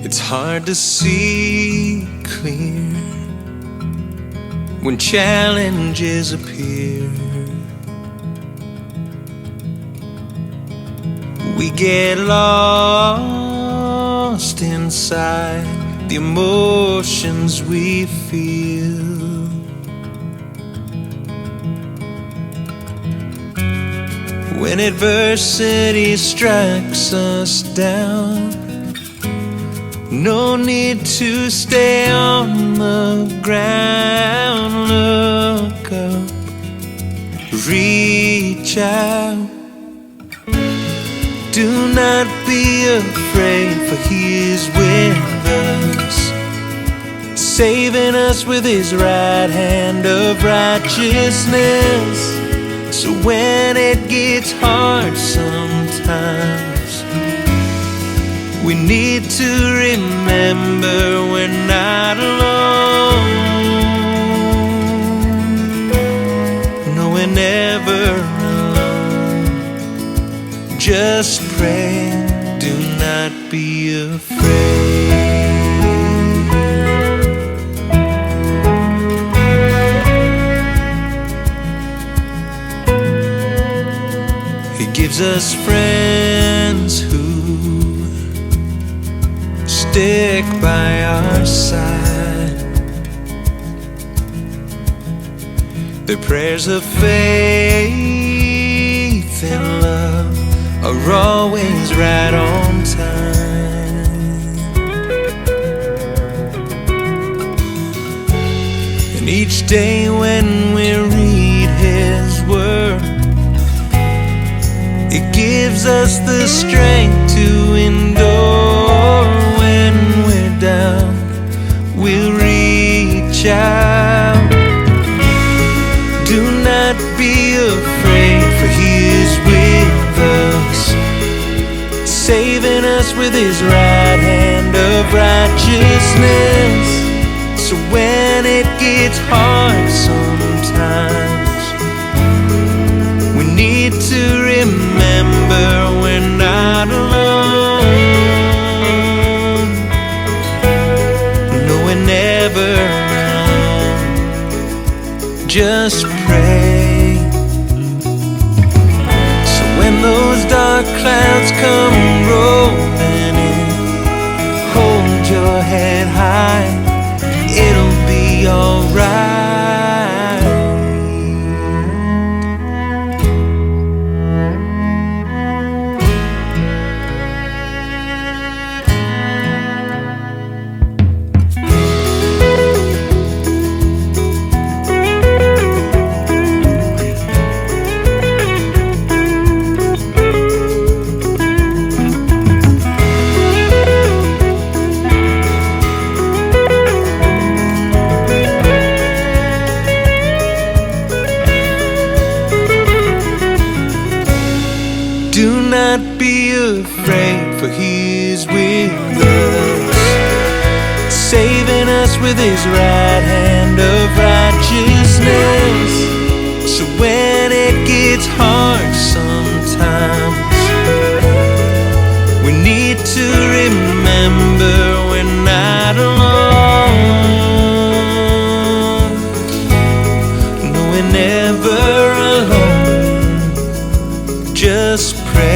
It's hard to see clear when challenges appear. We get lost inside the emotions we feel. When adversity strikes us down, no need to stay on the ground. Look up, reach out. Do not be afraid, for He is with us, saving us with His right hand of righteousness. So when it gets hard sometimes, we need to remember we're not alone. No, we're never alone. Just pray, do not be afraid. He gives us friends who stick by our side. Their prayers of faith and love are always right on time. And each day when we read His word, it gives us the strength to endure. When we're down, we'll reach out. Do not be afraid, for He is with us, saving us with His right hand of righteousness. So when it gets hard sometimes, we need to remember we're not alone. No, we're never alone. Just pray. So when those dark clouds come rolling in, hold your head high, it'll be alright. Do not be afraid, for He is with us, saving us with His right hand of righteousness. So when it gets hard sometimes, we need to remember we're not alone. No, we're never alone. Just pray.